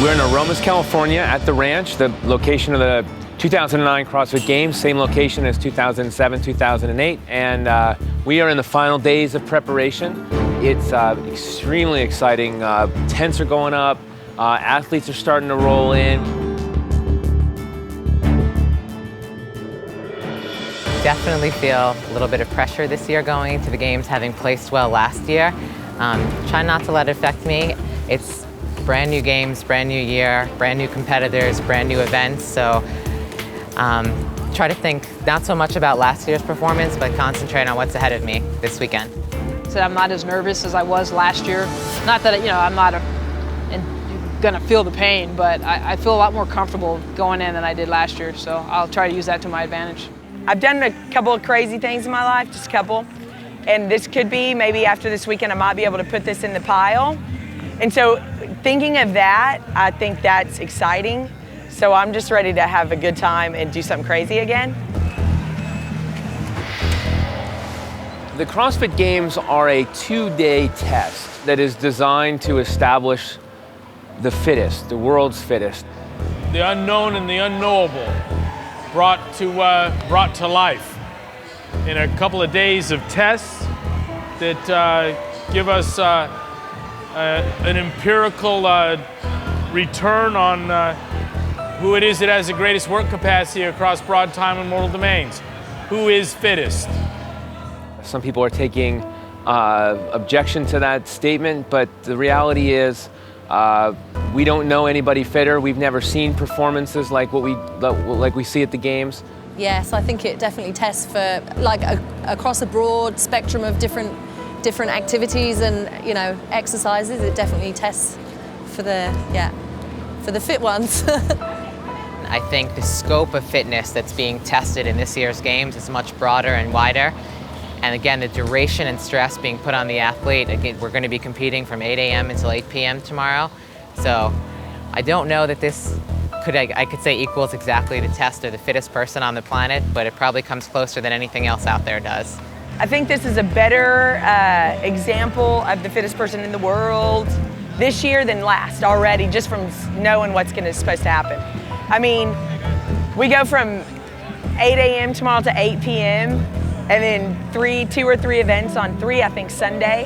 We're in Aromas, California at the ranch, the location of the 2009 CrossFit Games, same location as 2007, 2008, and we are in the final days of preparation. It's extremely exciting. Tents are going up, athletes are starting to roll in. Definitely feel a little bit of pressure this year going into the games, having placed well last year. Try not to let it affect me. It's brand new games, brand new year, brand new competitors, brand new events. So try to think not so much about last year's performance, but concentrate on what's ahead of me this weekend. So I'm not as nervous as I was last year. Not that, I'm not gonna feel the pain, but I feel a lot more comfortable going in than I did last year. So I'll try to use that to my advantage. I've done a couple of crazy things in my life, just a couple. And this could be, maybe after this weekend, I might be able to put this in the pile. And so thinking of that, I think that's exciting. So I'm just ready to have a good time and do something crazy again. The CrossFit Games are a 2-day test that is designed to establish the fittest, the world's fittest. The unknown and the unknowable brought to life in a couple of days of tests that give us an empirical return on who it is that has the greatest work capacity across broad time and mortal domains. Who is fittest? Some people are taking objection to that statement, but the reality is we don't know anybody fitter. We've never seen performances like what we see at the games. Yes, I think it definitely tests for across a broad spectrum of different activities and exercises. It definitely tests for the fit ones. I think the scope of fitness that's being tested in this year's games is much broader and wider. And again, the duration and stress being put on the athlete. Again, we're going to be competing from 8 a.m. until 8 p.m. tomorrow. So I don't know that this I could say equals exactly the test of the fittest person on the planet, but it probably comes closer than anything else out there does. I think this is a better example of the fittest person in the world this year than last already, just from knowing what's supposed to happen. I mean, we go from 8 a.m. tomorrow to 8 p.m. and then 2 or 3 events on 3, I think, Sunday.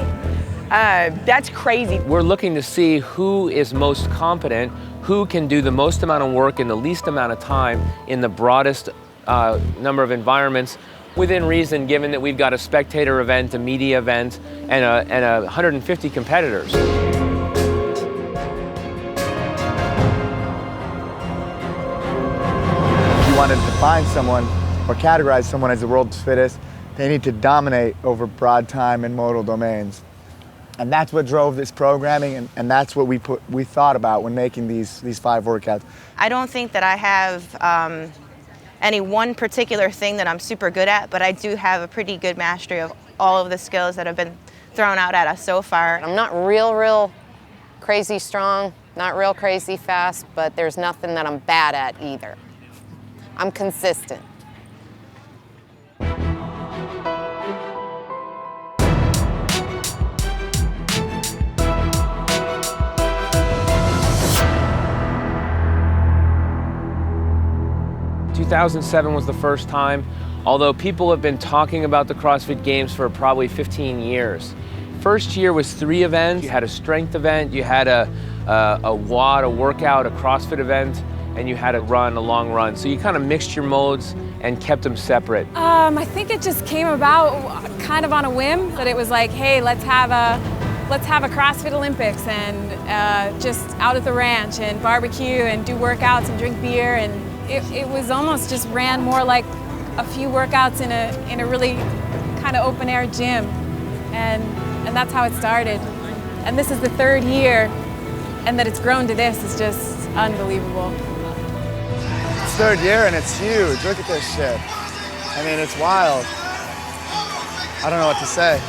That's crazy. We're looking to see who is most competent, who can do the most amount of work in the least amount of time in the broadest number of environments within reason, given that we've got a spectator event, a media event, and 150 competitors. Wanted to define someone or categorize someone as the world's fittest, they need to dominate over broad time and modal domains. And that's what drove this programming, and that's what we thought about when making these 5 workouts. I don't think that I have any one particular thing that I'm super good at, but I do have a pretty good mastery of all of the skills that have been thrown out at us so far. I'm not real crazy strong, not real crazy fast, but there's nothing that I'm bad at either. I'm consistent. In 2007 was the first time, although people have been talking about the CrossFit Games for probably 15 years. First year was 3 events. You had a strength event, you had a WOD, a workout, a CrossFit event, and you had a long run. So you kind of mixed your modes and kept them separate. I think it just came about kind of on a whim, that it was like, hey, let's have a CrossFit Olympics and just out at the ranch and barbecue and do workouts and drink beer, and it was almost just ran more like a few workouts in a really kind of open air gym, and that's how it started. And this is the 3rd year, and that it's grown to this is just unbelievable. It's 3rd year and it's huge. Look at this shit. I mean, it's wild. I don't know what to say.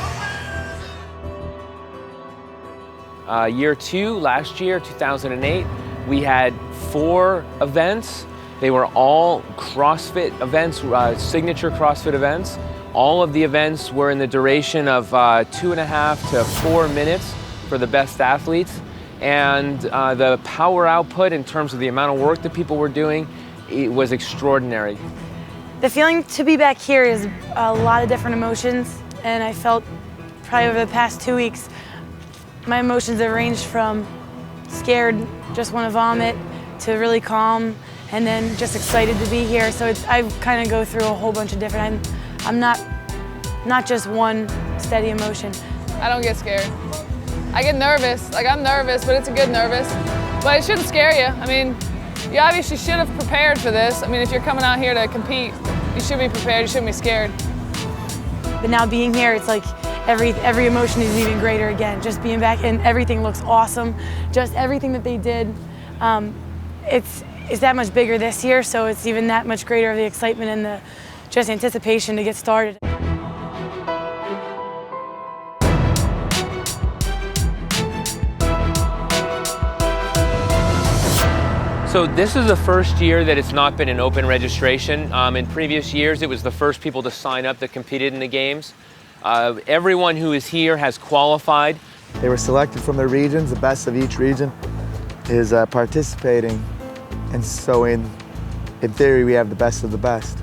Year 2, last year, 2008, we had 4 events. They were all CrossFit events, signature CrossFit events. All of the events were in the duration of 2.5 to 4 minutes for the best athletes. and the power output in terms of the amount of work that people were doing, it was extraordinary. The feeling to be back here is a lot of different emotions, and I felt probably over the past 2 weeks, my emotions have ranged from scared, just want to vomit, to really calm, and then just excited to be here. So I kind of go through a whole bunch of different, I'm not just one steady emotion. I don't get scared. I get nervous, like I'm nervous, but it's a good nervous. But it shouldn't scare you. I mean, you obviously should have prepared for this. I mean, if you're coming out here to compete, you should be prepared, you shouldn't be scared. But now being here, it's like every emotion is even greater again. Just being back and everything looks awesome. Just everything that they did, it's that much bigger this year, so it's even that much greater of the excitement and the just anticipation to get started. So this is the first year that it's not been an open registration. In previous years, it was the first people to sign up that competed in the games. Everyone who is here has qualified. They were selected from their regions. The best of each region is participating. And so in theory, we have the best of the best.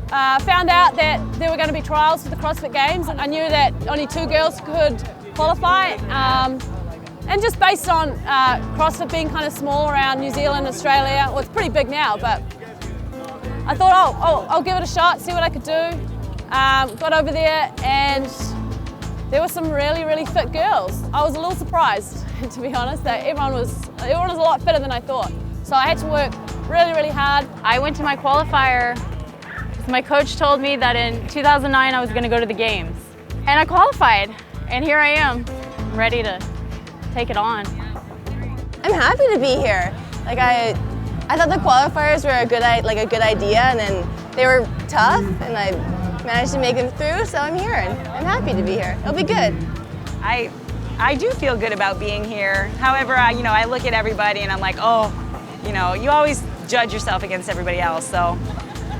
Found out that there were going to be trials for the CrossFit Games. I knew that only 2 girls could qualify. And just based on CrossFit being kind of small around New Zealand, Australia, well, it's pretty big now, but I thought, I'll give it a shot, see what I could do. Got over there and there were some really, really fit girls. I was a little surprised, to be honest, that everyone was a lot fitter than I thought. So I had to work really, really hard. I went to my qualifier. My coach told me that in 2009 I was going to go to the games. And I qualified, and here I am, ready to take it on. I'm happy to be here. Like I thought the qualifiers were a good idea, and then they were tough, and I managed to make them through. So I'm here, and I'm happy to be here. It'll be good. I do feel good about being here. However, I look at everybody and I'm like, you always judge yourself against everybody else. So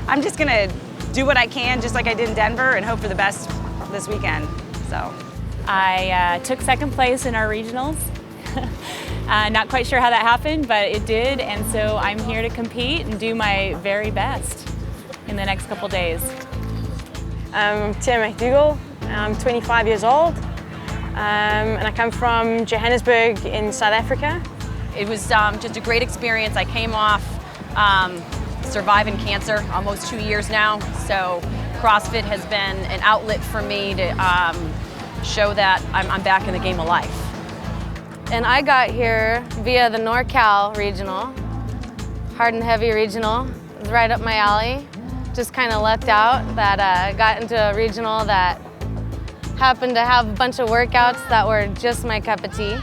I'm just gonna do what I can, just like I did in Denver, and hope for the best this weekend. So. I took second place in our regionals. Not quite sure how that happened, but it did, and so I'm here to compete and do my very best in the next couple days. I'm McDougal. I'm 25 years old, and I come from Johannesburg in South Africa. It was just a great experience. I came off surviving cancer almost 2 years now, so CrossFit has been an outlet for me to show that I'm back in the game of life. And I got here via the NorCal regional, hard and heavy regional. It was right up my alley. Just kind of lucked out that I got into a regional that happened to have a bunch of workouts that were just my cup of tea.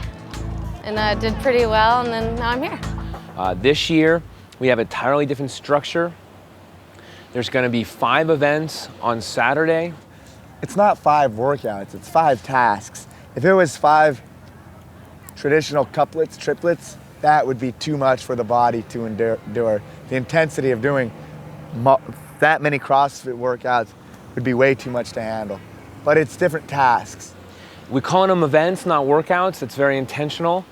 And I did pretty well, and then now I'm here. This year, we have an entirely different structure. There's going to be 5 events on Saturday. It's not 5 workouts, it's 5 tasks. If it was 5 traditional couplets, triplets, that would be too much for the body to endure. The intensity of doing that many CrossFit workouts would be way too much to handle. But it's different tasks. We're calling them events, not workouts. It's very intentional.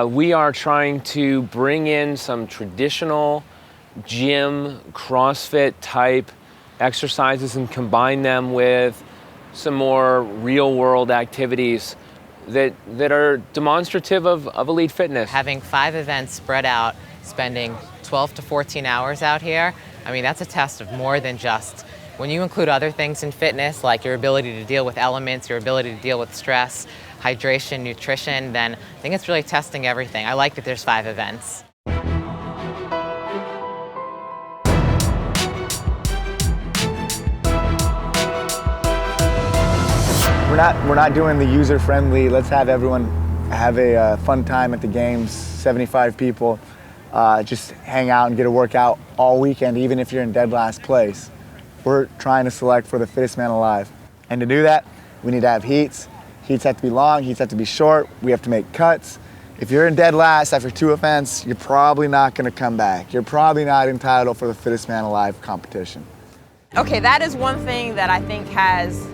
We are trying to bring in some traditional gym, CrossFit type exercises and combine them with some more real world activities that are demonstrative of elite fitness. Having 5 events spread out, spending 12 to 14 hours out here, I mean, that's a test of more than just, when you include other things in fitness, like your ability to deal with elements, your ability to deal with stress, hydration, nutrition, then I think it's really testing everything. I like that there's 5 events. We're not doing the user-friendly, let's have everyone have a fun time at the games, 75 people, just hang out and get a workout all weekend, even if you're in dead last place. We're trying to select for the fittest man alive. And to do that, we need to have heats. Heats have to be long, heats have to be short, we have to make cuts. If you're in dead last after 2 events, you're probably not gonna come back. You're probably not entitled for the fittest man alive competition. Okay, that is one thing that I think has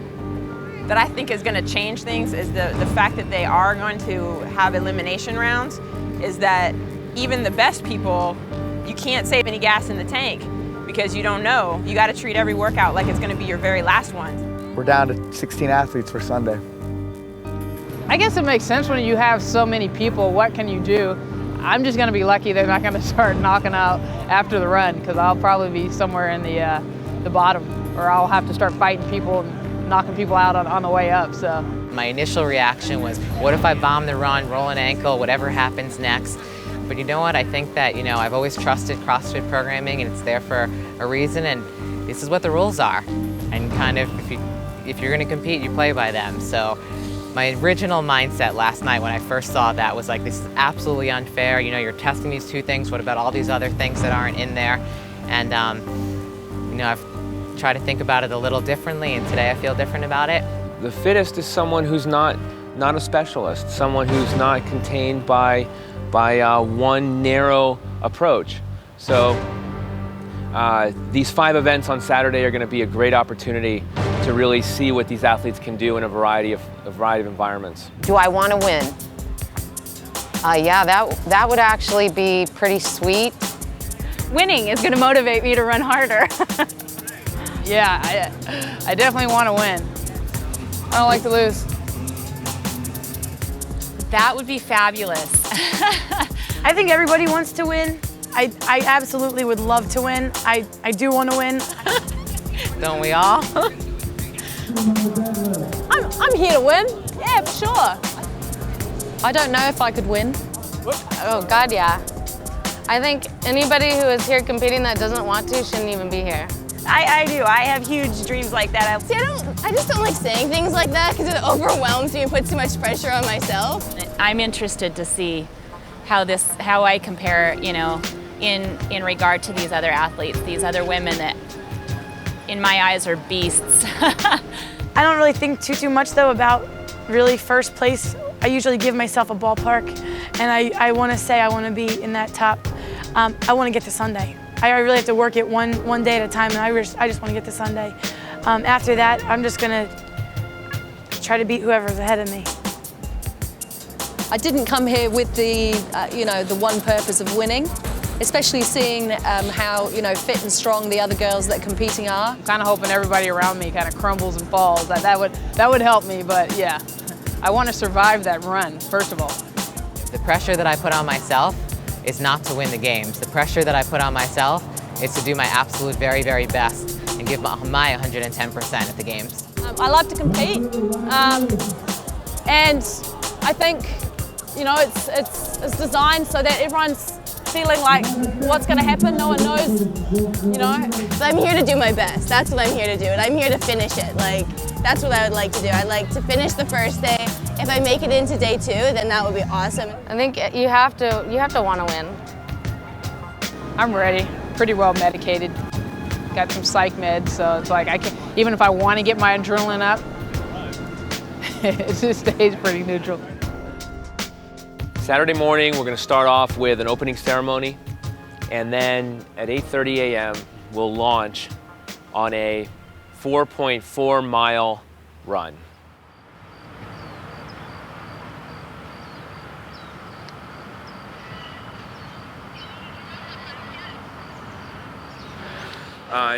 that I think is going to change things is the fact that they are going to have elimination rounds, is that even the best people, you can't save any gas in the tank because you don't know. You got to treat every workout like it's going to be your very last one. We're down to 16 athletes for Sunday. I guess it makes sense when you have so many people. What can you do? I'm just going to be lucky they're not going to start knocking out after the run, because I'll probably be somewhere in the bottom, or I'll have to start fighting people and knocking people out on the way up. So my initial reaction was, what if I bomb the run, roll an ankle, whatever happens next? But you know what? I think that, I've always trusted CrossFit programming, and it's there for a reason, and this is what the rules are. And kind of, if you're going to compete, you play by them. So my original mindset last night when I first saw that was like, this is absolutely unfair. You're testing these two things. What about all these other things that aren't in there? And, I've tried to think about it a little differently, and today I feel different about it. The fittest is someone who's not a specialist, someone who's not contained by one narrow approach. So these 5 events on Saturday are going to be a great opportunity to really see what these athletes can do in a variety of environments. Do I want to win? Yeah, that would actually be pretty sweet. Winning is going to motivate me to run harder. yeah, I definitely want to win. I don't like to lose. That would be fabulous. I think everybody wants to win. I absolutely would love to win. I do want to win. Don't we all? I'm here to win. Yeah, for sure. I don't know if I could win. Oh God, yeah. I think anybody who is here competing that doesn't want to shouldn't even be here. I do. I have huge dreams like that. See, I just don't like saying things like that because it overwhelms me and puts too much pressure on myself. I'm interested to see how I compare, in regard to these other athletes, these other women that, in my eyes, are beasts. I don't really think too much though about really first place. I usually give myself a ballpark, and I want to say I want to be in that top. I want to get to Sunday. I really have to work it one day at a time, and I just want to get to Sunday. After that, I'm just gonna try to beat whoever's ahead of me. I didn't come here with the one purpose of winning, especially seeing how fit and strong the other girls that are competing are. I'm kind of hoping everybody around me kind of crumbles and falls. That would help me, but yeah, I want to survive that run first of all. The pressure that I put on myself is not to win the games. The pressure that I put on myself is to do my absolute very, very best and give my 110% at the games. I love to compete, and I think it's designed so that everyone's feeling like what's going to happen. No one knows, So I'm here to do my best. That's what I'm here to do, and I'm here to finish it. That's what I would like to do. I'd like to finish the first day. If I make it into day 2, then that would be awesome. I think you have to want to win. I'm ready. Pretty well medicated. Got some psych meds, so it's like even if I want to get my adrenaline up, it just stays pretty neutral. Saturday morning, we're going to start off with an opening ceremony, and then at 8:30 a.m. we'll launch on a 4.4 mile run.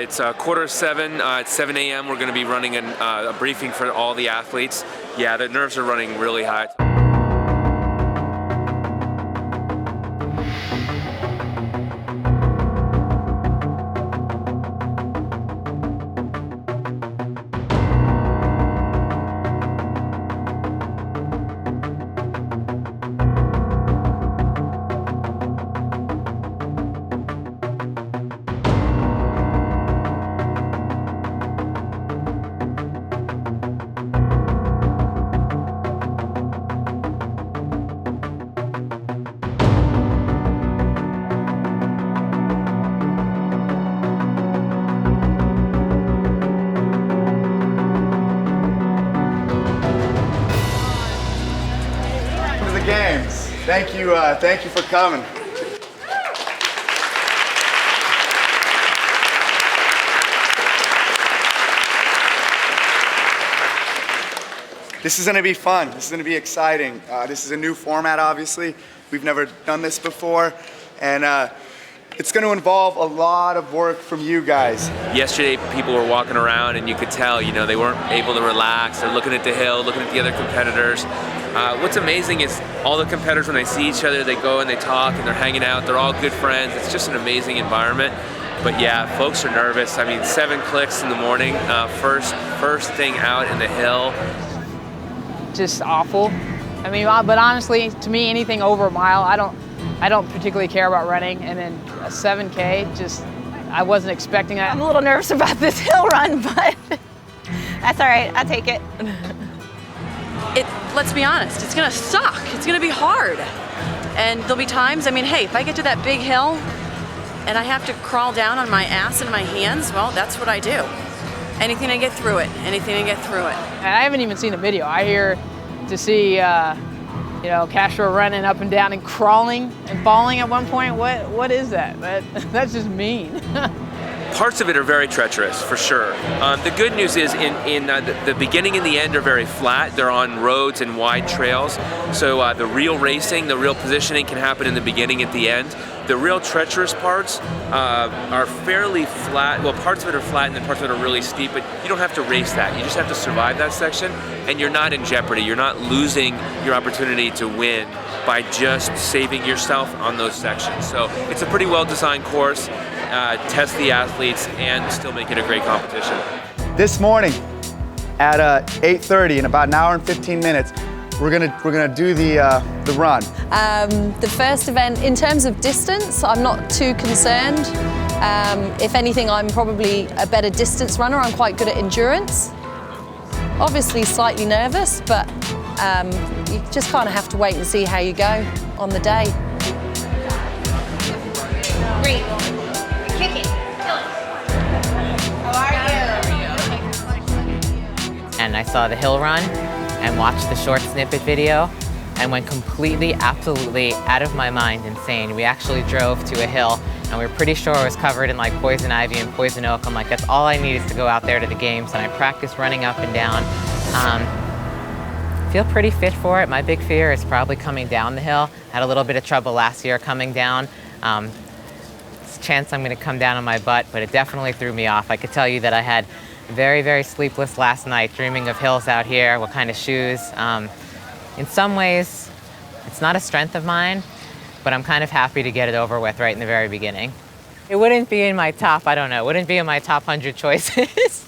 It's 6:45. At 7 a.m. we're going to be running a briefing for all the athletes. Yeah, the nerves are running really high. Games. Thank you for coming. This is gonna be fun. This is gonna be exciting. This is a new format, obviously. We've never done this before. And it's gonna involve a lot of work from you guys. Yesterday, people were walking around and you could tell, you know, they weren't able to relax. They're looking at the hill, looking at the other competitors. What's amazing is all the competitors, when they see each other, they go and they talk and they're hanging out. They're all good friends. It's just an amazing environment. But yeah, folks are nervous. I mean, 7 clicks in the morning, first thing out in the hill. Just awful. I mean, but honestly, to me, anything over a mile, I don't particularly care about running. And then a 7K, just, I wasn't expecting that. I'm a little nervous about this hill run, but that's all right, I'll take it. Let's be honest, it's gonna suck. It's gonna be hard. And there'll be times, I mean, hey, if I get to that big hill and I have to crawl down on my ass and my hands, well, that's what I do. Anything to get through it, anything to get through it. I haven't even seen the video. I hear to see, you know, Castro running up and down and crawling and falling at one point. What is that? That's just mean. Parts of it are very treacherous, for sure. The good news is the beginning and the end are very flat. They're on roads and wide trails. So the real racing, the real positioning can happen in the beginning at the end. The real treacherous parts are fairly flat. Well, parts of it are flat and then parts of it are really steep, but you don't have to race that. You just have to survive that section, and you're not in jeopardy. You're not losing your opportunity to win by just saving yourself on those sections. So it's a pretty well-designed course. Test the athletes and still make it a great competition. This morning at 8:30, in about an hour and 15 minutes, we're gonna do the run. The first event, in terms of distance, I'm not too concerned. If anything, I'm probably a better distance runner. I'm quite good at endurance. Obviously slightly nervous, but you just kind of have to wait and see how you go on the day. Great. Kick it. Kill it. How are you? And I saw the hill run and watched the short snippet video and went completely, absolutely out of my mind insane. We actually drove to a hill and we were pretty sure it was covered in like poison ivy and poison oak. I'm like, that's all I need is to go out there to the games. And I practiced running up and down. Feel pretty fit for it. My big fear is probably coming down the hill. Had a little bit of trouble last year coming down. It's a chance I'm gonna come down on my butt, but it definitely threw me off. I could tell you that I had very, very sleepless last night, dreaming of hills out here, what kind of shoes. In some ways, it's not a strength of mine, but I'm kind of happy to get it over with right in the very beginning. It wouldn't be in my top, I don't know, it wouldn't be in my top 100 choices.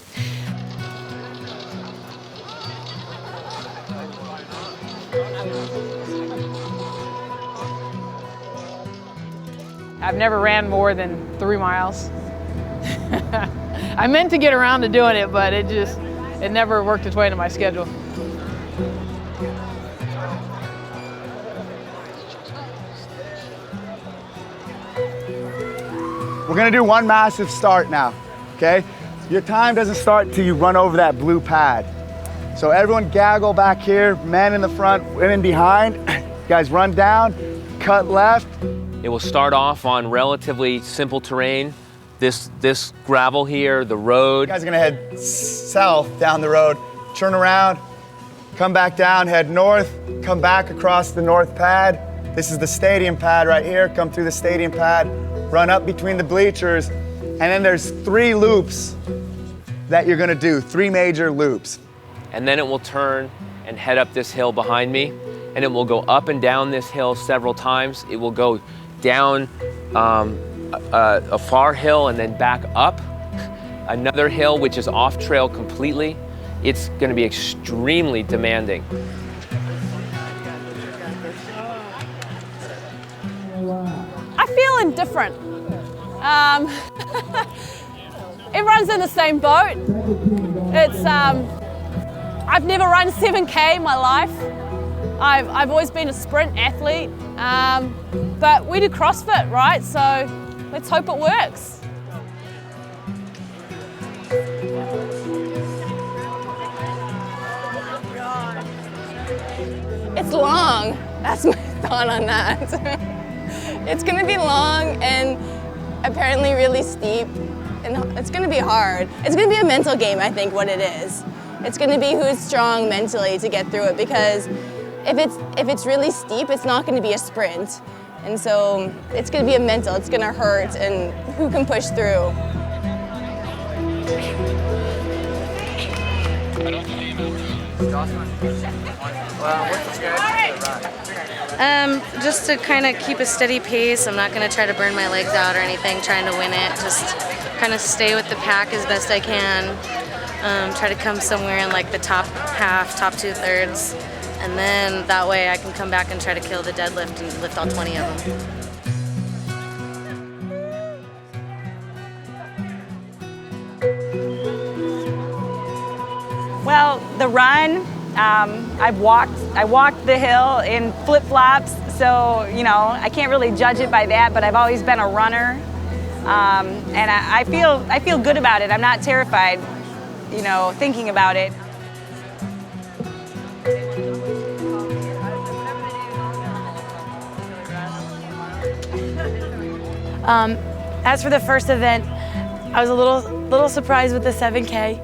I've never ran more than 3 miles. I meant to get around to doing it, but it never worked its way into my schedule. We're gonna do one massive start now, okay? Your time doesn't start till you run over that blue pad. So everyone gaggle back here, men in the front, women behind. You guys run down, cut left. It will start off on relatively simple terrain. This gravel here, the road. You guys are gonna head south down the road, turn around, come back down, head north, come back across the north pad. This is the stadium pad right here. Come through the stadium pad, run up between the bleachers, and then there's 3 loops that you're gonna do, 3 major loops. And then it will turn and head up this hill behind me, and it will go up and down this hill several times. It will go down a far hill and then back up another hill which is off trail completely. It's going to be extremely demanding. I feel indifferent. Everyone's in the same boat. It's I've never run 7K in my life. I've always been a sprint athlete, but we do CrossFit, right? So let's hope it works. It's long. That's my thought on that. It's gonna be long and apparently really steep, and it's gonna be hard. It's gonna be a mental game, I think, what it is. It's going to be who's strong mentally to get through it, because if it's really steep, it's not going to be a sprint. And so it's going to be a mental, it's going to hurt, and who can push through. Just to kind of keep a steady pace. I'm not going to try to burn my legs out or anything, trying to win it. Just kind of stay with the pack as best I can. Try to come somewhere in like the top half, top 2/3. And then that way I can come back and try to kill the deadlift and lift all 20 of them. Well, the run, I walked the hill in flip-flops, so you know I can't really judge it by that. But I've always been a runner, and I feel good about it. I'm not terrified, you know, thinking about it. As for the first event, I was a little surprised with the 7K.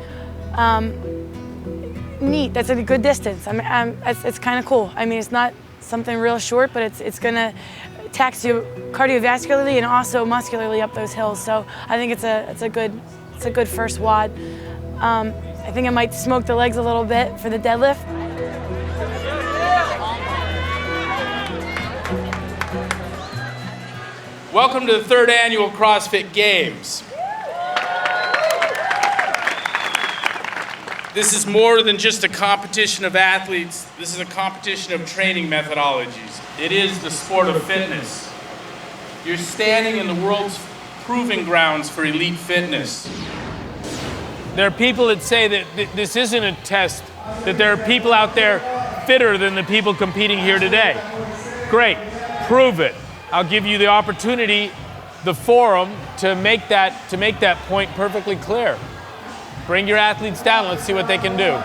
Neat, that's a good distance. It's kind of cool. I mean, it's not something real short, but it's gonna tax you cardiovascularly and also muscularly up those hills. So I think it's a good first WOD. I think I might smoke the legs a little bit for the deadlift. Welcome to the 3rd annual CrossFit Games. This is more than just a competition of athletes. This is a competition of training methodologies. It is the sport of fitness. You're standing in the world's proving grounds for elite fitness. There are people that say that this isn't a test, that there are people out there fitter than the people competing here today. Great, prove it. I'll give you the opportunity, the forum, to make that point perfectly clear. Bring your athletes down, let's see what they can do.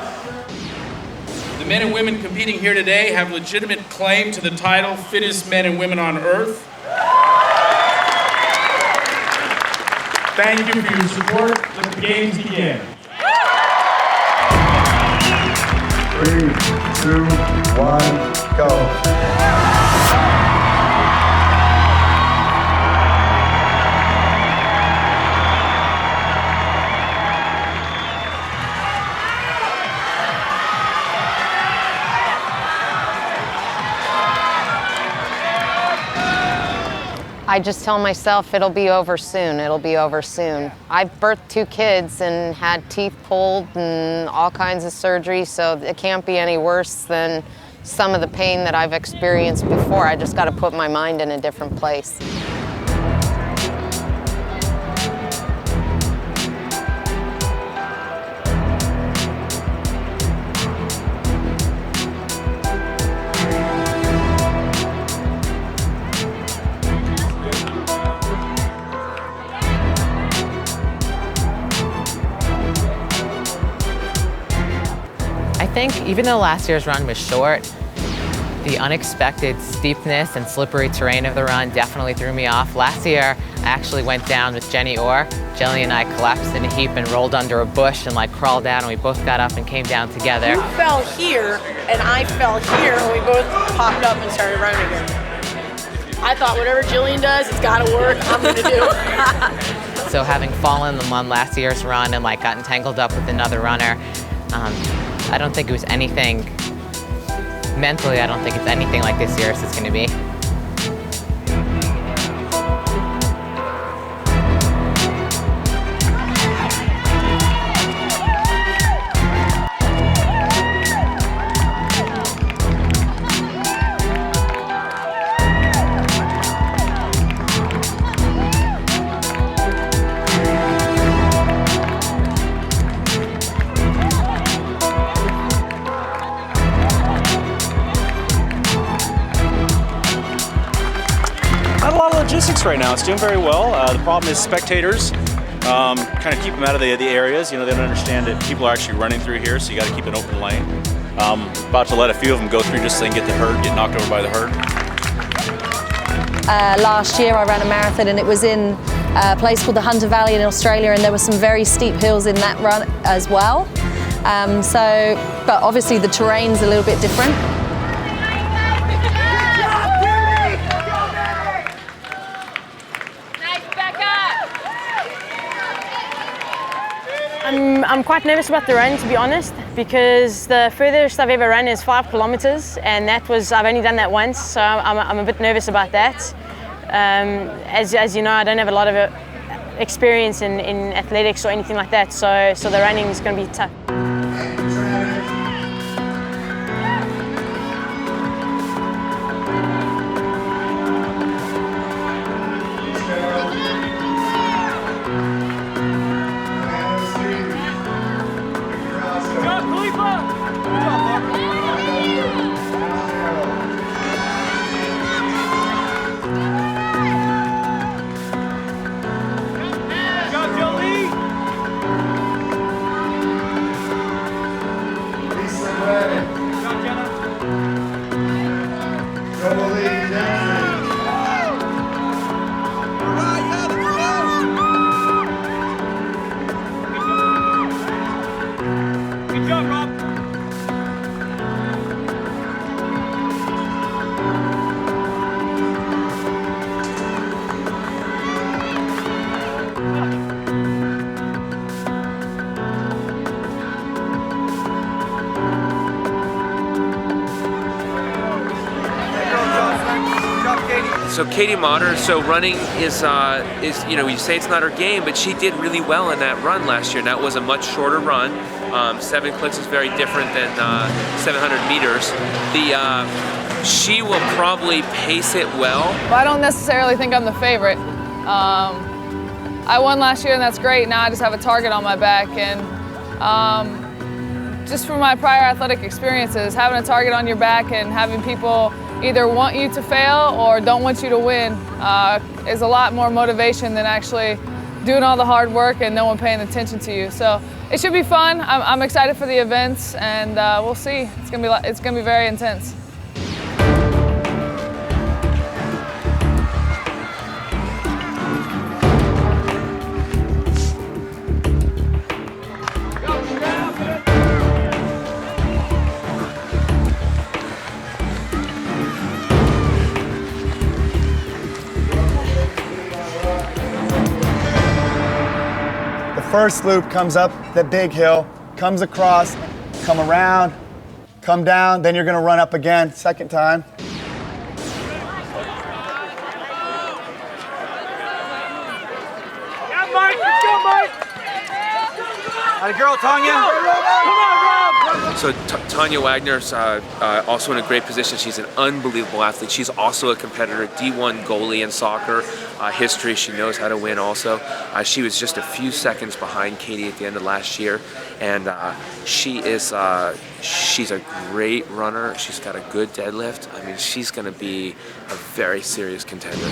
The men and women competing here today have legitimate claim to the title fittest men and women on earth. Thank you for your support. Let the games begin. 3, 2, 1, go. I just tell myself it'll be over soon, it'll be over soon. I've birthed 2 kids and had teeth pulled and all kinds of surgery, so it can't be any worse than some of the pain that I've experienced before. I just got to put my mind in a different place. I think even though last year's run was short, the unexpected steepness and slippery terrain of the run definitely threw me off. Last year, I actually went down with Jenny Orr. Jelly and I collapsed in a heap and rolled under a bush and like crawled down, and we both got up and came down together. You fell here and I fell here, and we both popped up and started running again. I thought whatever Gillian does, it's gotta work, I'm gonna do it. So having fallen on last year's run and like gotten tangled up with another runner, I don't think it was anything, mentally I don't think it's anything like this year's is going to be. Right now, it's doing very well. The problem is spectators kind of keep them out of the areas. You know, they don't understand that people are actually running through here, so you got to keep an open lane. About to let a few of them go through just so they can get the herd, get knocked over by the herd. Last year I ran a marathon, and it was in a place called the Hunter Valley in Australia, and there were some very steep hills in that run as well. But obviously the terrain's a little bit different. I'm quite nervous about the run, to be honest, because the furthest I've ever run is 5 kilometers, and I've only done that once, so I'm a bit nervous about that. As you know, I don't have a lot of experience in athletics or anything like that, so the running is going to be tough. So Caity Mater, so running is you know, you say it's not her game, but she did really well in that run last year, and that was a much shorter run. 7 clicks is very different than 700 meters. She will probably pace it well. I don't necessarily think I'm the favorite. I won last year and that's great. Now I just have a target on my back, and just from my prior athletic experiences, having a target on your back and having people either want you to fail or don't want you to win is a lot more motivation than actually doing all the hard work and no one paying attention to you. So it should be fun. I'm excited for the events, and we'll see. It's gonna be very intense. First loop comes up that big hill, comes across, come around, come down, then you're gonna run up again, second time. Yeah, Mike, let's go, Mike! Atta girl, Tanya! Come on, Rob! So Tanya Wagner's also in a great position. She's an unbelievable athlete. She's also a competitor, D1 goalie in soccer history. She knows how to win also. She was just a few seconds behind Caity at the end of last year, and she's a great runner. She's got a good deadlift. I mean, she's going to be a very serious contender.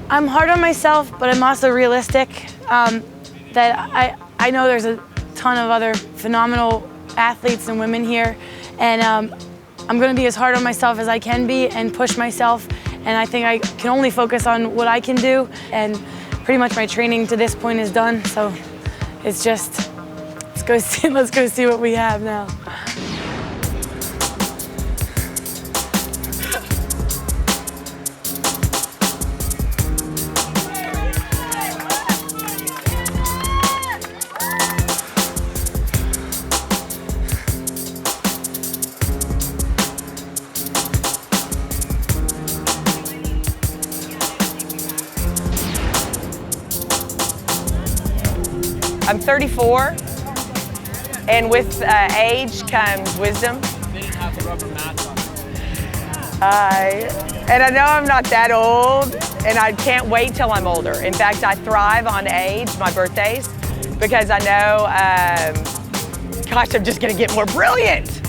I'm hard on myself, but I'm also realistic. That I know there's a ton of other phenomenal athletes and women here, and I'm going to be as hard on myself as I can be and push myself, and I think I can only focus on what I can do, and pretty much my training to this point is done, so it's just let's go see what we have now. I'm 34, and with age comes wisdom. They didn't have the rubber mats on. And I know I'm not that old, and I can't wait till I'm older. In fact, I thrive on age, my birthdays, because I know, gosh, I'm just gonna get more brilliant.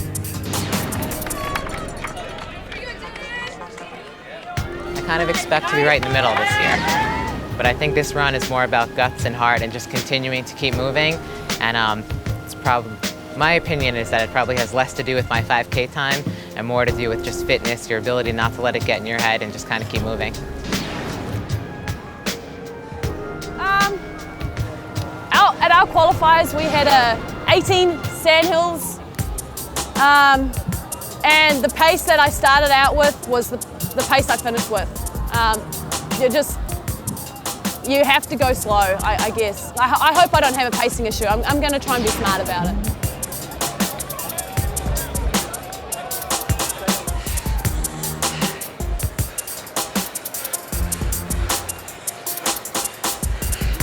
I kind of expect to be right in the middle this year. But I think this run is more about guts and heart and just continuing to keep moving. And it's probably, my opinion is that it probably has less to do with my 5K time and more to do with just fitness, your ability not to let it get in your head and just kind of keep moving. At our qualifiers, we had a 18 sandhills. And the pace that I started out with was the pace I finished with. You have to go slow, I guess. I hope I don't have a pacing issue. I'm going to try and be smart about it.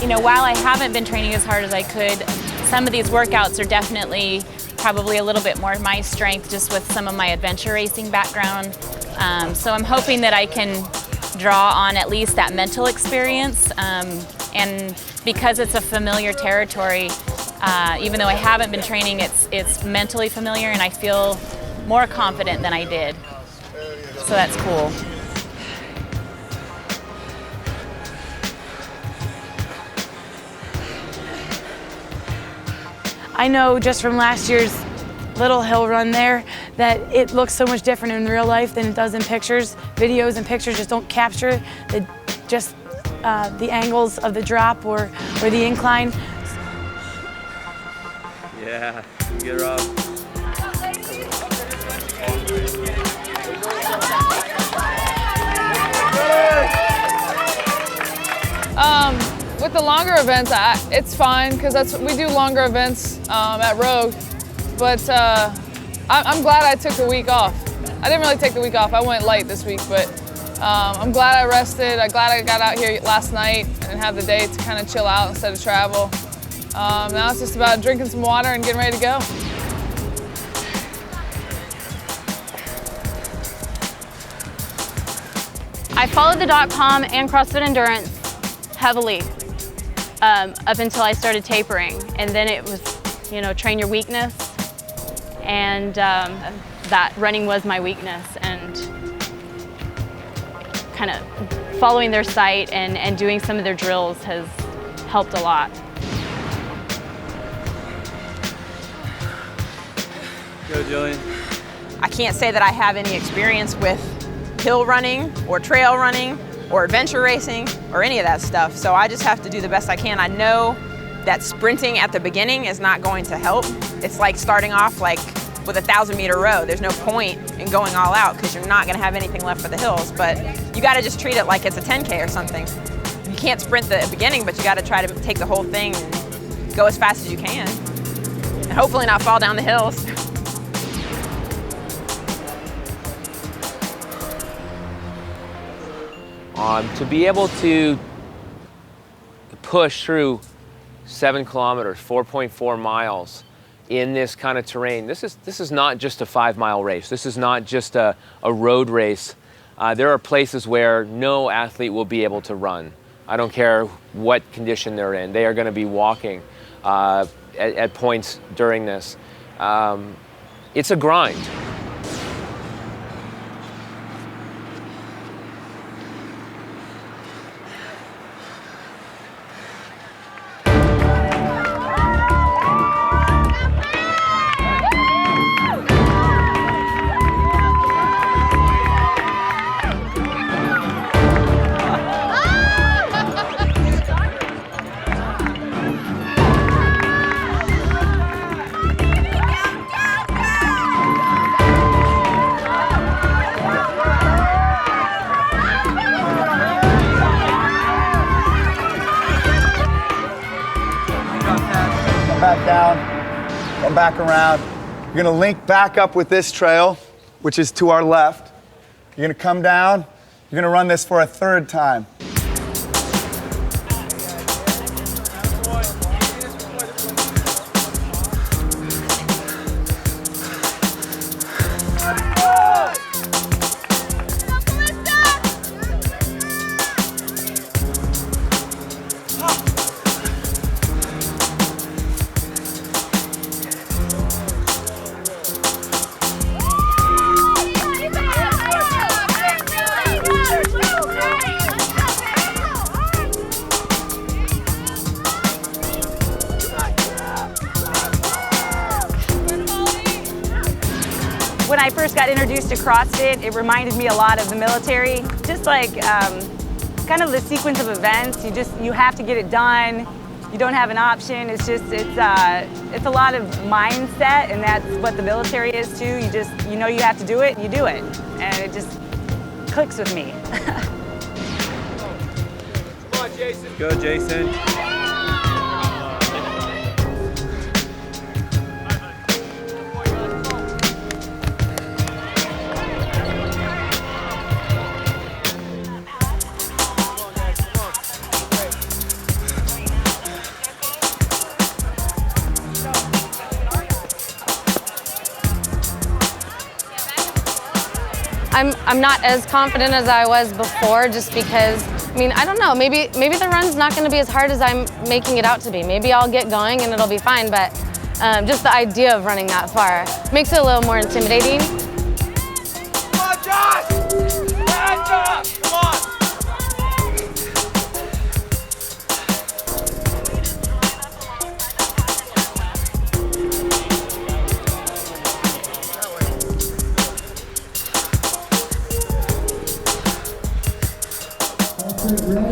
You know, while I haven't been training as hard as I could, some of these workouts are definitely probably a little bit more my strength just with some of my adventure racing background. So I'm hoping that I can draw on at least that mental experience. And because it's a familiar territory, even though I haven't been training, it's mentally familiar and I feel more confident than I did. So that's cool. I know just from last year's little hill run there that it looks so much different in real life than it does in pictures. Videos and pictures just don't capture the angles of the drop or the incline. Yeah, you get her up. With the longer events, it's fine because we do longer events at Rogue. But I'm glad I took the week off. I didn't really take the week off. I went light this week, but I'm glad I rested. I'm glad I got out here last night and had the day to kind of chill out instead of travel. Now it's just about drinking some water and getting ready to go. I followed the .com and CrossFit Endurance heavily up until I started tapering, and then it was, you know, train your weakness, and that running was my weakness, and kind of following their site and doing some of their drills has helped a lot. Go, Gillian. I can't say that I have any experience with hill running or trail running or adventure racing or any of that stuff, so I just have to do the best I can. I know that sprinting at the beginning is not going to help. It's like starting off like with a 1,000-meter row. There's no point in going all out because you're not gonna have anything left for the hills, but you gotta just treat it like it's a 10K or something. You can't sprint the beginning, but you gotta try to take the whole thing and go as fast as you can. And hopefully not fall down the hills. To be able to push through 7 kilometers, 4.4 miles in this kind of terrain, this is not just a 5-mile race. This is not just a road race. There are places where no athlete will be able to run. I don't care what condition they're in. They are going to be walking at points during this. It's a grind. Come back around. You're gonna link back up with this trail, which is to our left. You're gonna come down. You're gonna run this for a 3rd time. When I first got introduced to CrossFit, it reminded me a lot of the military. Just like kind of the sequence of events. You have to get it done. you don't have an option. It's just, it's a lot of mindset, and that's what the military is too. You know you have to do it, and you do it. And it just clicks with me. Come on, Jason. Go, Jason. I'm not as confident as I was before, just because, I mean, I don't know, maybe the run's not going to be as hard as I'm making it out to be. Maybe I'll get going and it'll be fine, but just the idea of running that far makes it a little more intimidating. Come on, Josh! Stand up! Come on!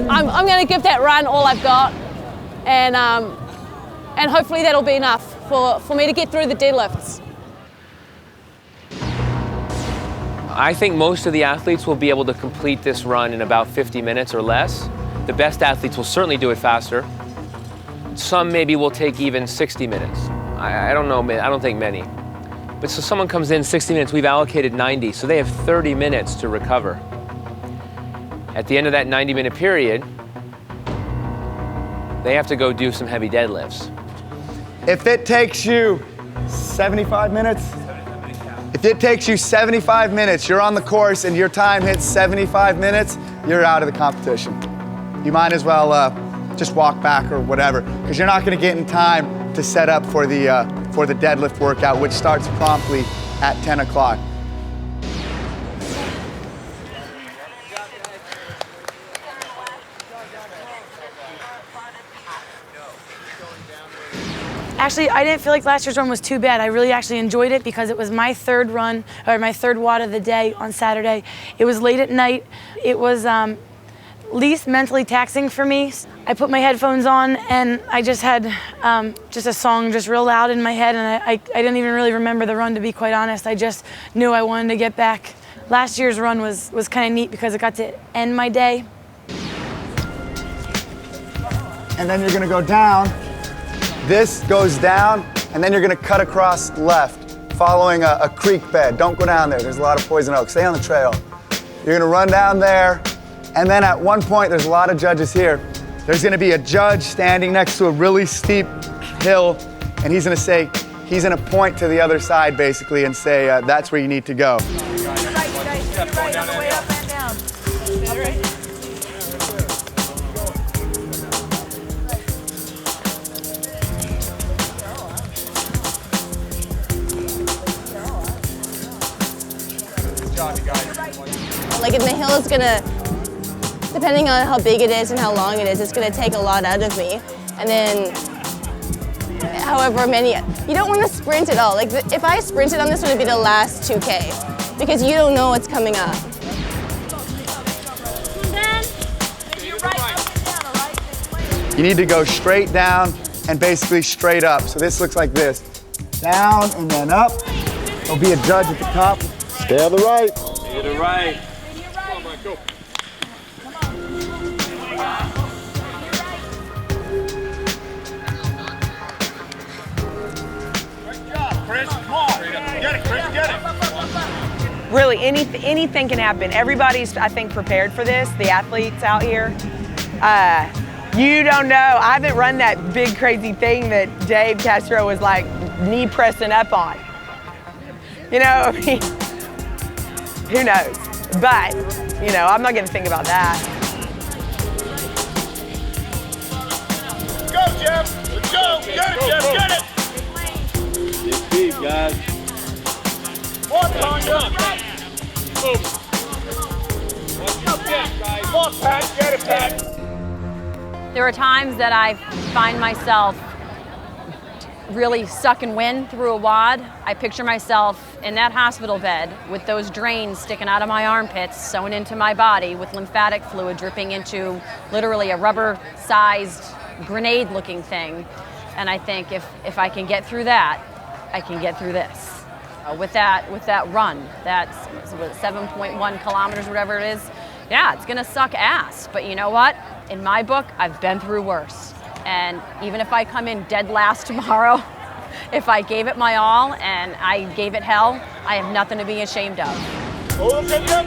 I'm going to give that run all I've got, and hopefully that'll be enough for me to get through the deadlifts. I think most of the athletes will be able to complete this run in about 50 minutes or less. The best athletes will certainly do it faster. Some maybe will take even 60 minutes. I don't know, I don't think many. But so someone comes in 60 minutes, we've allocated 90, so they have 30 minutes to recover. At the end of that 90-minute period, they have to go do some heavy deadlifts. If it takes you 75 minutes, if it takes you 75 minutes, you're on the course and your time hits 75 minutes, you're out of the competition. You might as well just walk back or whatever, because you're not going to get in time to set up for the deadlift workout, which starts promptly at 10 o'clock. Actually, I didn't feel like last year's run was too bad. I really actually enjoyed it because it was my third run, or my third WOD of the day on Saturday. It was late at night. It was least mentally taxing for me. I put my headphones on and I just had just a song just real loud in my head, and I didn't even really remember the run, to be quite honest. I just knew I wanted to get back. Last year's run was kind of neat because it got to end my day. And then you're gonna go down. This goes down, and then you're gonna cut across left, following a creek bed. Don't go down there, there's a lot of poison oak. Stay on the trail. You're gonna run down there, and then at one point, there's a lot of judges here. There's gonna be a judge standing next to a really steep hill, and he's gonna point to the other side basically and say, that's where you need to go. Like, in the hill, it's gonna, depending on how big it is and how long it is, it's gonna take a lot out of me. And then, however many, you don't want to sprint at all. Like, if I sprinted on this one, it'd be the last 2K, because you don't know what's coming up. You need to go straight down and basically straight up. So this looks like this. Down and then up. There'll be a judge at the top. Stay on the right. Stay to the right. Come on, Mike, go. Great job, Chris. Come on. Get it, Chris, get it. Really, anything can happen. Everybody's, I think, prepared for this, the athletes out here. You don't know, I haven't run that big crazy thing that Dave Castro was like knee pressing up on. You know, I mean, who knows? But, you know, I'm not gonna think about that. Go, Jeff. Let's go. Get it, Jeff. Get it. It's deep, guys. Walk on, Jeff. Move. Watch your step, guys. Walk, Pat. Get it, Pat. There are times that I find myself really sucking wind through a WOD. I picture myself in that hospital bed with those drains sticking out of my armpits, sewn into my body with lymphatic fluid dripping into literally a rubber-sized grenade-looking thing. And I think if I can get through that, I can get through this. With that run, that's 7.1 kilometers, whatever it is, yeah, it's gonna suck ass. But you know what? In my book, I've been through worse. And even if I come in dead last tomorrow, if I gave it my all and I gave it hell, I have nothing to be ashamed of. Go, Linda.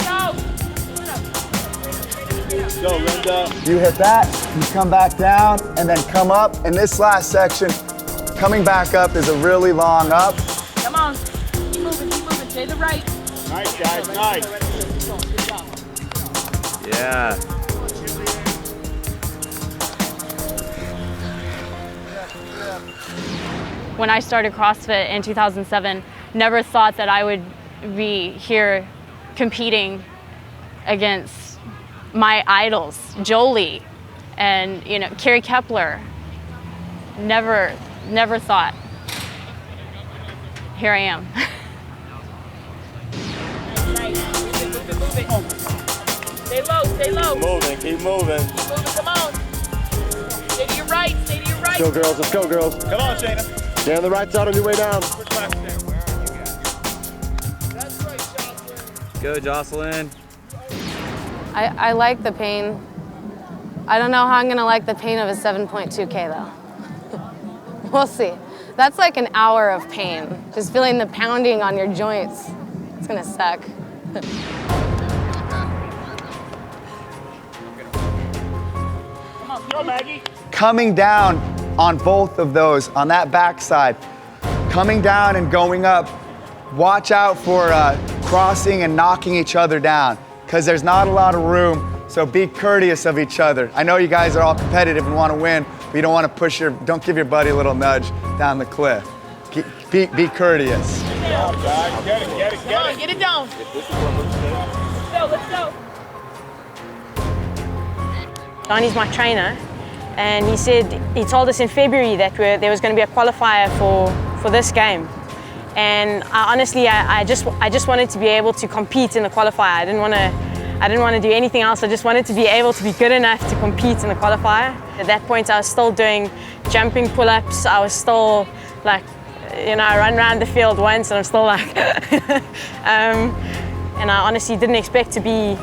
You hit that, you come back down, and then come up. And this last section, coming back up is a really long up. Come on. Keep moving. Stay to the right. Nice, guys, nice. Yeah. When I started CrossFit in 2007, never thought that I would be here competing against my idols, Jolie and Carey Kepler. Never thought. Here I am. Stay low. Keep moving. Come on. Stay to your right. Let's go, girls. Come on, Shayna. Stay on the right side on your way down. Go, Jocelyn. I like the pain. I don't know how I'm gonna like the pain of a 7.2K though. We'll see. That's like an hour of pain. Just feeling the pounding on your joints. It's gonna suck. Come on, go, Maggie. Coming down on both of those, on that backside, coming down and going up, watch out for crossing and knocking each other down, because there's not a lot of room, so be courteous of each other. I know you guys are all competitive and want to win, but you don't want to don't give your buddy a little nudge down the cliff. Be courteous. Get it. Come on, get it down. Let's go. Donnie's my trainer, and he told us in February that there was going to be a qualifier for this game. And honestly, I just wanted to be able to compete in the qualifier. I didn't want to do anything else. I just wanted to be able to be good enough to compete in the qualifier. At that point, I was still doing jumping pull-ups. I was still like, I run around the field once and I'm still like, and I honestly didn't expect to be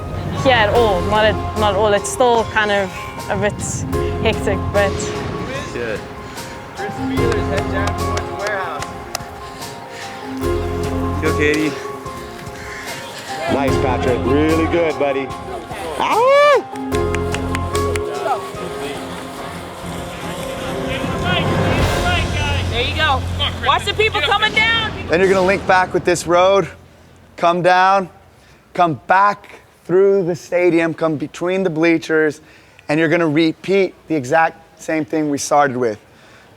here at all. Not at all. It's still kind of a bit hectic, but. Good. Chris Wheeler's head down towards the warehouse. Go, Caity. Nice, Patrick. Really good, buddy. Ow! There you go. Watch the people coming down. Then you're going to link back with this road, come down, come back through the stadium, come between the bleachers, and you're going to repeat the exact same thing we started with.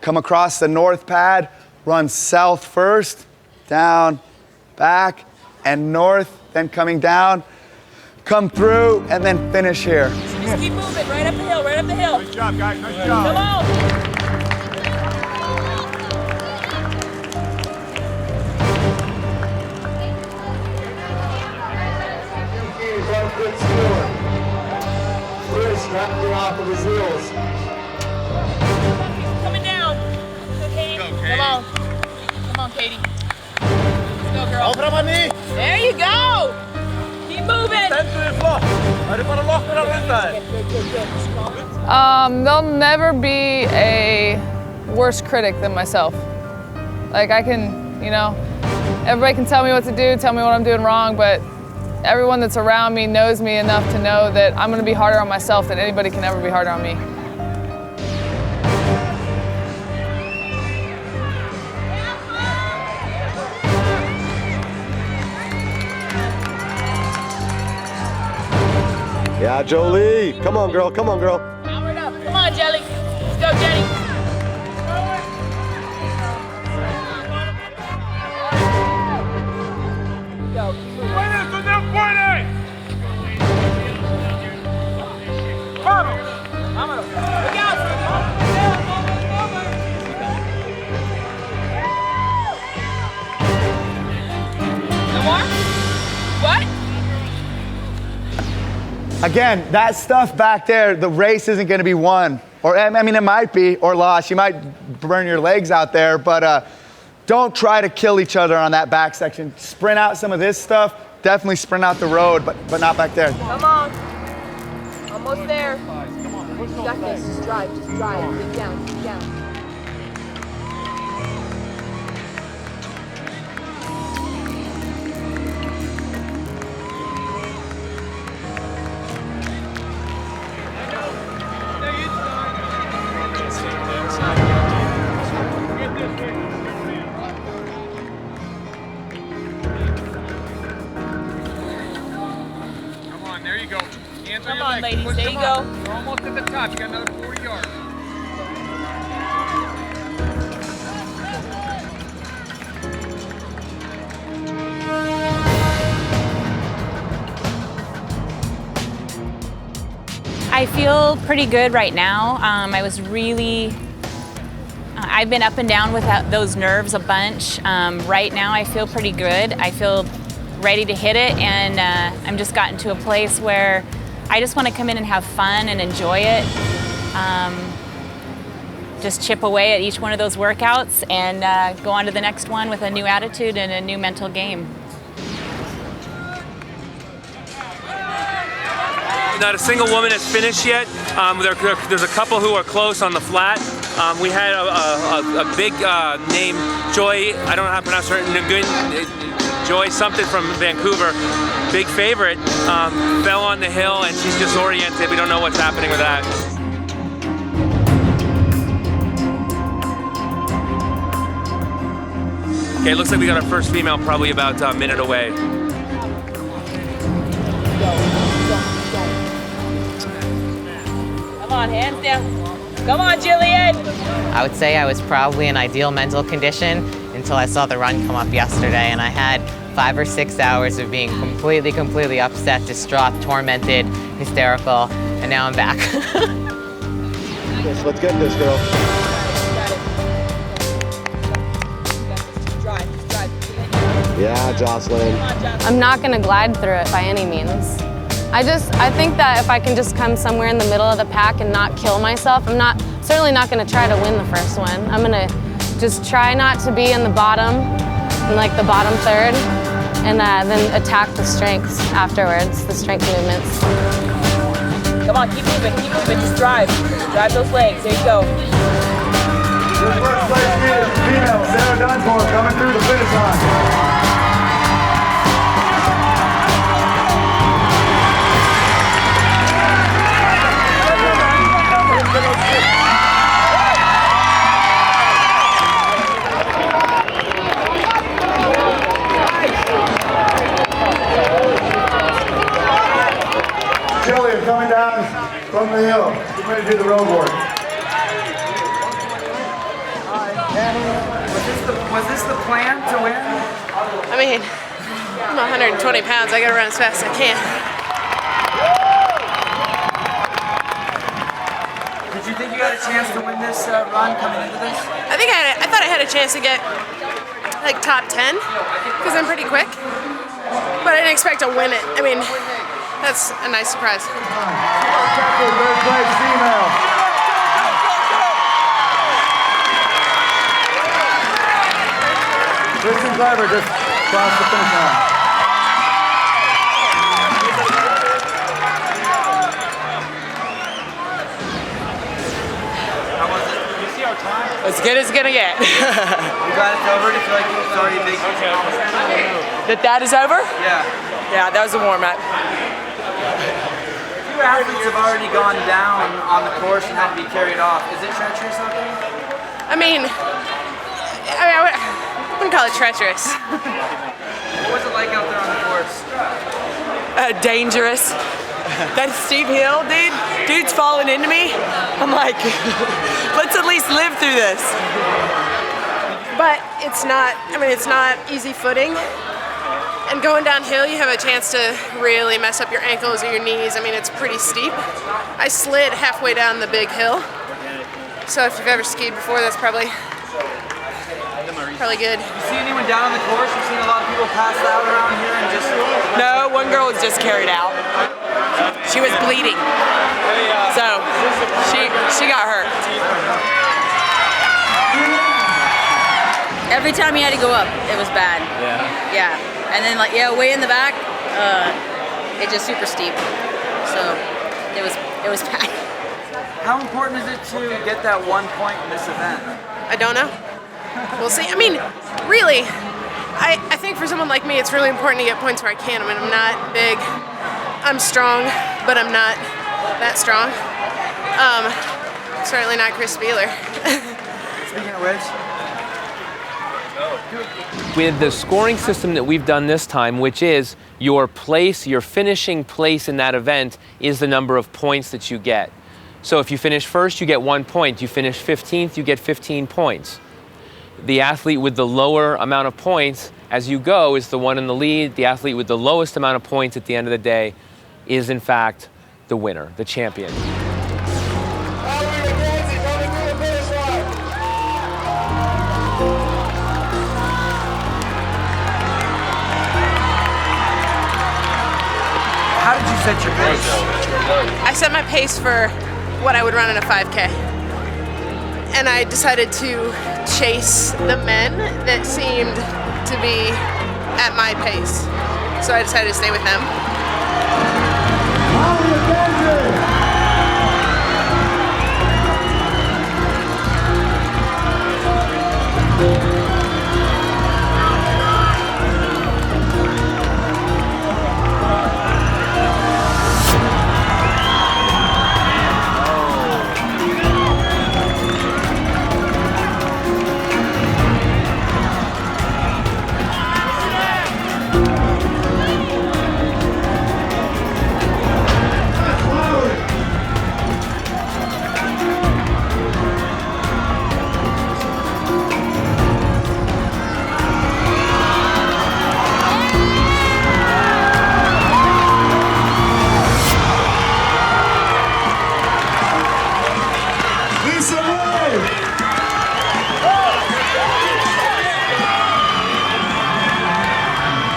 Come across the north pad, run south first, down, back, and north, then coming down, come through, and then finish here. Just keep moving, right up the hill. Nice job, guys, nice job. Come on. Off of his heels. Coming down. Go, Caity. Come on, Caity. Let's go, girl. There you go. Keep moving. There'll never be a worse critic than myself. Like I can, everybody can tell me what to do, tell me what I'm doing wrong, but everyone that's around me knows me enough to know that I'm going to be harder on myself than anybody can ever be harder on me. Yeah, Jolie. Come on, girl. Power it up. Come on, Jelly. Let's go, Jenny. Go. Vámonos. Look out. No more? What? Again, that stuff back there, the race isn't going to be won Or, I mean, it might be, or loss. You might burn your legs out there, but don't try to kill each other on that back section. Sprint out some of this stuff. Definitely sprint out the road, but not back there. Come on. Almost there. You got this. Just drive. Dig down. Dig down. Come on, ladies. There you go. You're almost at the top. You got another 40 yards. I feel pretty good right now. I've been up and down with those nerves a bunch. Right now I feel pretty good. I feel ready to hit it, and I'm just gotten to a place where I just want to come in and have fun and enjoy it. Just chip away at each one of those workouts and go on to the next one with a new attitude and a new mental game. Not a single woman has finished yet. There's a couple who are close on the flat. We had a big name, Joy, I don't know how to pronounce her, Joy something from Vancouver, big favorite, fell on the hill and she's disoriented. We don't know what's happening with that. Okay, it looks like we got our first female probably about a minute away. Come on, hands down. Come on, Gillian. I would say I was probably in ideal mental condition until I saw the run come up yesterday, and I had 5 or 6 hours of being completely upset, distraught, tormented, hysterical, and now I'm back. Yes, let's get this, girl. Yeah, Jocelyn. I'm not gonna glide through it by any means. I think that if I can just come somewhere in the middle of the pack and not kill myself, certainly not gonna try to win the first one. I'm gonna just try not to be in the bottom, in like the bottom third, and then attack the strengths afterwards, the strength movements. Come on, keep moving, just drive. Drive those legs, there you go. Your first place female, Sarah Dunsmore, coming through the finish line. Gillian coming down from the hill. Get ready to do the road work. Was this the plan to win? I mean, I'm 120 pounds. I gotta run as fast as I can. Did you think you had a chance to win this run coming into this? I thought I had a chance to get like top 10 because I'm pretty quick, but I didn't expect to win it. I mean, that's a nice surprise. Third place female. Kristen Clever just crossed the finish line. How was it? You see our time? As good as it's gonna get. You glad it's over? Do you feel like it's already a big accomplishment? That is over? Yeah. Yeah, that was a warm-up. Few athletes have already gone down on the course and had to be carried off. Is it treacherous out there? I wouldn't call it treacherous. What was it like out there on the course? Dangerous. That steep hill, dude's falling into me. I'm like, let's at least live through this. But it's not easy footing. And going downhill, you have a chance to really mess up your ankles or your knees. I mean, it's pretty steep. I slid halfway down the big hill. So if you've ever skied before, that's probably Really good. You see anyone down on the course? You've seen a lot of people pass out around here and just... No, one girl was just carried out. She was bleeding. So she got hurt. Every time he had to go up, it was bad. Yeah. Yeah. And then way in the back, it's just super steep. So it was bad. How important is it to get that 1 point in this event? I don't know. We'll see. I mean, really, I think for someone like me, it's really important to get points where I can. I mean, I'm not big. I'm strong, but I'm not that strong. Certainly not Chris Spieler. Speaking of which, with the scoring system that we've done this time, which is your place, your finishing place in that event is the number of points that you get. So if you finish first, you get 1 point. You finish 15th, you get 15 points. The athlete with the lower amount of points as you go is the one in the lead. The athlete with the lowest amount of points at the end of the day is in fact the winner, the champion. how did you set your pace? I set my pace for what I would run in a 5K. And I decided to chase the men that seemed to be at my pace. So I decided to stay with them.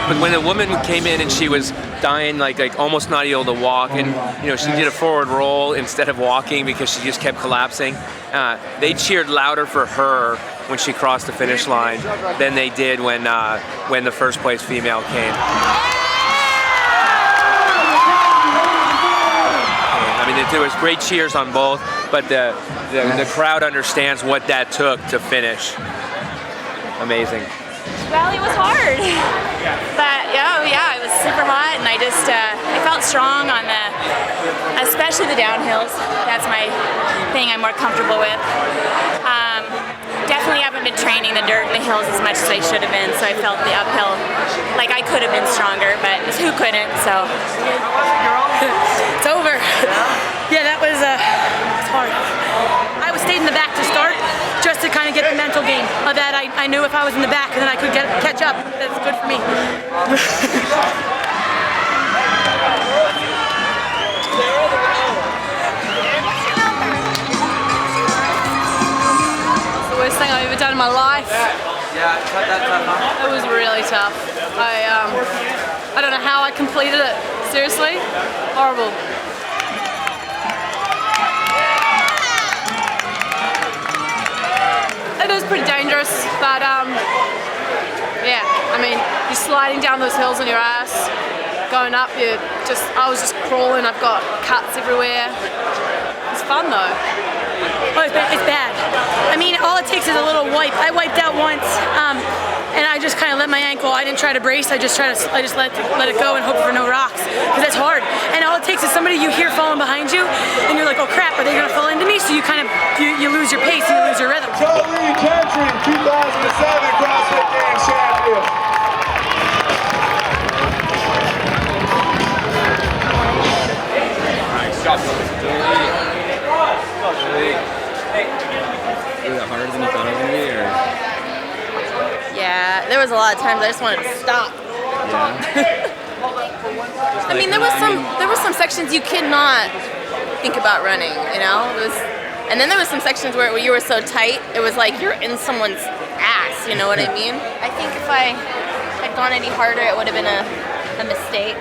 But when a woman came in and she was dying, like almost not able to walk, and she did a forward roll instead of walking because she just kept collapsing, they cheered louder for her when she crossed the finish line than they did when the first place female came. I mean, there was great cheers on both, but the crowd understands what that took to finish. Amazing. Well, it was hard, but yeah, it was super hot, and I felt strong on especially the downhills. That's my thing I'm more comfortable with. Definitely haven't been training the dirt and the hills as much as I should have been, so I felt the uphill like I could have been stronger, but who couldn't? So it's over. Yeah, that was it's hard. I stayed in the back to start, just to kind of get the mental game of that. I knew if I was in the back, then I could catch up. That's good for me. It's the worst thing I've ever done in my life. Yeah, cut that tough, huh? It was really tough. I don't know how I completed it. Seriously, horrible. It is pretty dangerous, but yeah, I mean, you're sliding down those hills on your ass, going up, I was just crawling, I've got cuts everywhere. It's fun though. Oh, it's bad. I mean, all it takes is a little wipe. I wiped out once, and I just kind of let my ankle. I didn't try to brace. I just let it go and hope for no rocks, because that's hard. And all it takes is somebody you hear falling behind you, and you're like, oh crap, are they gonna fall into me? So you kind of you lose your pace, you lose your rhythm. Jolie, Gentry, 2007 CrossFit Games champion. Was it harder than you thought it was going to be, or? Yeah, there was a lot of times I just wanted to stop. Yeah. I mean, there was some sections you could not think about running, and then there was some sections where you were so tight, it was like you're in someone's ass. you know what I mean? I think if I had gone any harder, it would have been a mistake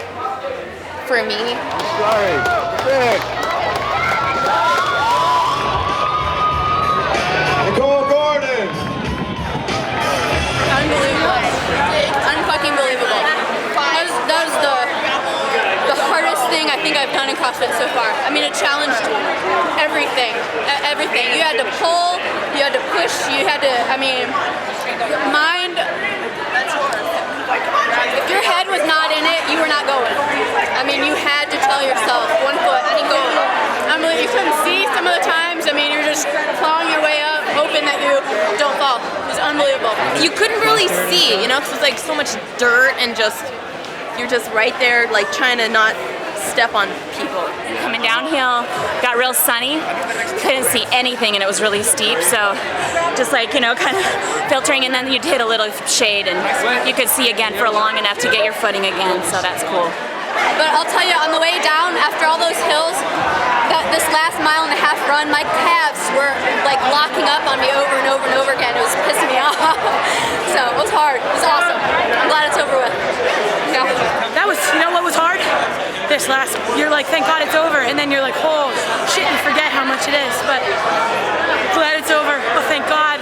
for me. Sorry. Sick. Nicole Gordon. Unbelievable. Unfucking believable. That was the hardest thing I think I've done in CrossFit so far. I mean, it challenged everything. Everything. You had to pull, you had to push, you had to, I mean, your mind, if your head was not in it, you were not going. I mean, you had to tell yourself, 1 foot, I ain't going. I mean, you couldn't see some of the times. I mean, you're just clawing your way up, hoping that you don't fall. It was unbelievable. You couldn't really see, you know, because it was like so much dirt and just, you're just right there, like trying to not step on people. Coming downhill, got real sunny, couldn't see anything and it was really steep, so just like, you know, kind of filtering, and then you'd hit a little shade and you could see again for long enough to get your footing again, so that's cool. But I'll tell you, on the way down, after all those hills, this last mile and a half run, my calves were like locking up on me over and over and over again. It was pissing me off. So it was hard. It was awesome. I'm glad it's over with. Yeah. That was, you know what was hard? This last, you're like, thank God it's over, and then you're like, oh shit, you forget how much it is, but glad it's over. Oh, thank God.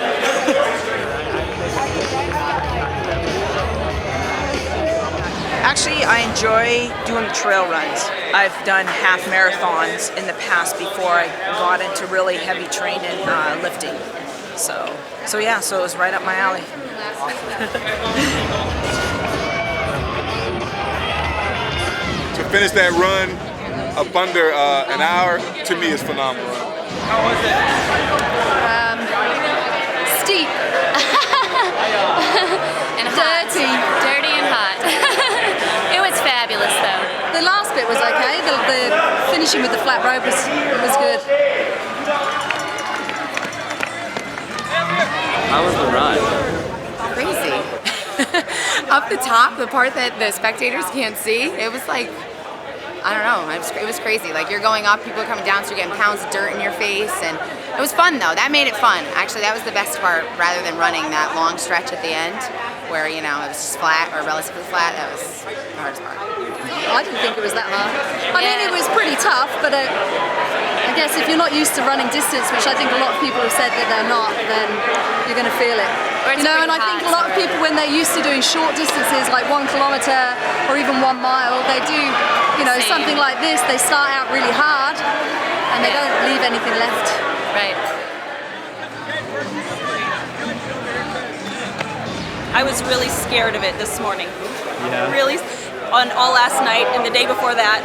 Actually, I enjoy doing the trail runs. I've done half marathons in the past before I got into really heavy training, lifting. So yeah, so it was right up my alley. To finish that run up under an hour, to me, is phenomenal. How was it? Steep. And dirty and hot. It was fabulous though. The last bit was okay. The finishing with the flat rope was good. How was the run? Crazy. Up the top, the part that the spectators can't see, it was like, I don't know, it was crazy. Like, you're going up, people are coming down, so you're getting pounds of dirt in your face, and it was fun though. That made it fun. Actually, that was the best part, rather than running that long stretch at the end, where, you know, it was just flat or relatively flat. That was the hardest part. I didn't think it was that hard. I mean, it was pretty tough, but I guess if you're not used to running distance, which I think a lot of people have said that they're not, then you're going to feel it. You know, and I think a lot of people, when they're used to doing short distances, like 1 kilometer or even 1 mile, they do, you know, something like this. They start out really hard, and they don't leave anything left. Right. I was really scared of it this morning. Yeah. Really, on all last night and the day before that.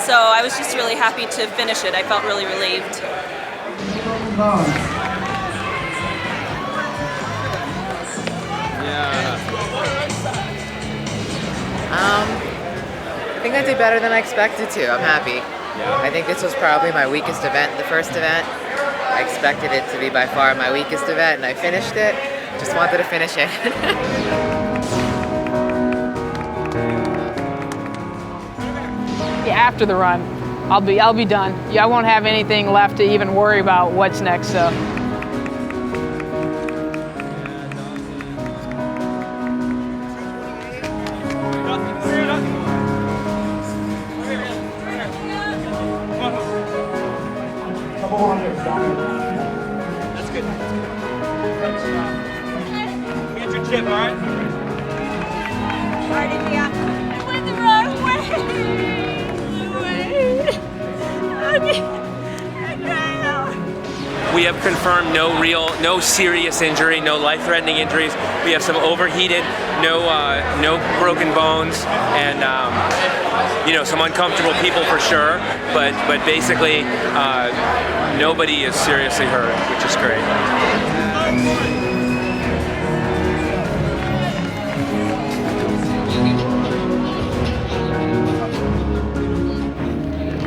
So I was just really happy to finish it. I felt really relieved. I think I did better than I expected to. I'm happy. I think this was probably my weakest event, the first event. I expected it to be by far my weakest event, and I finished it. Just wanted to finish it. After the run, I'll be done. I won't have anything left to even worry about what's next. So. That's good. Get your chip, all right? I went the wrong way. We have confirmed no serious injury, no life-threatening injuries. We have some overheated, no broken bones, and you know, some uncomfortable people for sure. But basically, nobody is seriously hurt, which is great.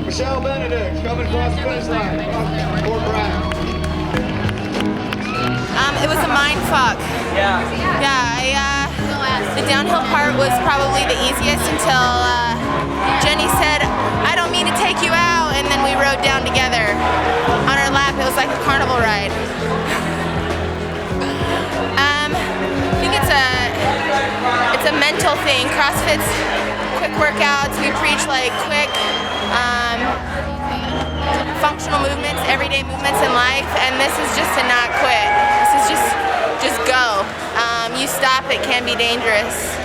Michelle Benedict coming across the finish line. Or Brad. It was a mind fuck. Yeah. Yeah, the downhill part was probably the easiest until Jenny said, I don't mean to take you out, and then we rode down together. On our lap, it was like a carnival ride. it's a mental thing. CrossFit's quick workouts. We preach like quick, functional movements, everyday movements in life, and this is just to not quit. This is just go. You stop, it can be dangerous.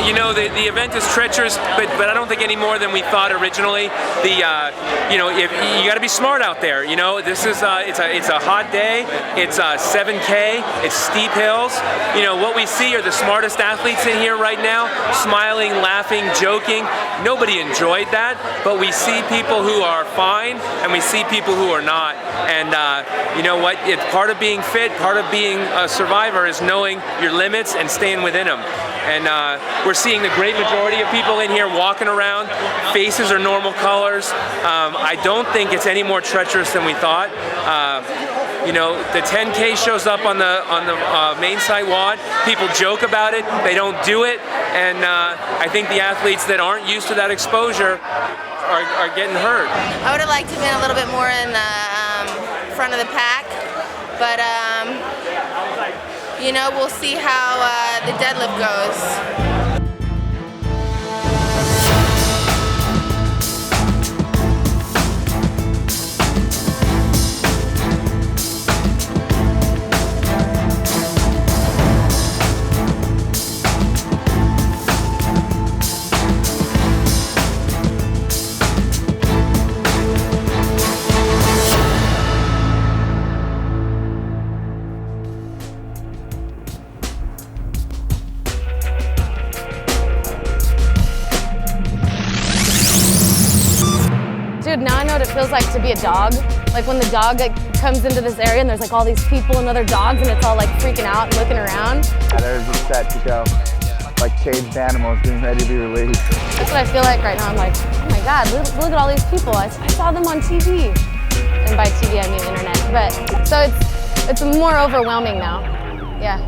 You know, the event is treacherous, but I don't think any more than we thought originally. You know, if you got to be smart out there. You know, this is it's a hot day. It's 7K. It's steep hills. You know, what we see are the smartest athletes in here right now, smiling, laughing, joking. Nobody enjoyed that, but we see people who are fine, and we see people who are not. And you know what? It's part of being fit. Part of being a survivor is knowing your limits and staying within them. And we're seeing the great majority of people in here walking around. Faces are normal colors. I don't think it's any more treacherous than we thought. You know, the 10K shows up on the main site WOD. People joke about it. They don't do it. And I think the athletes that aren't used to that exposure are getting hurt. I would have liked to have been a little bit more in the front of the pack, but you know, we'll see how the deadlift goes. Dude, now I know what it feels like to be a dog. Like when the dog comes into this area and there's like all these people and other dogs and it's all like freaking out and looking around. Yeah, they're just set to go. Like caged animals being ready to be released. That's what I feel like right now. I'm like, oh my God, look at all these people. I saw them on TV. And by TV I mean internet. But so it's more overwhelming now. Yeah.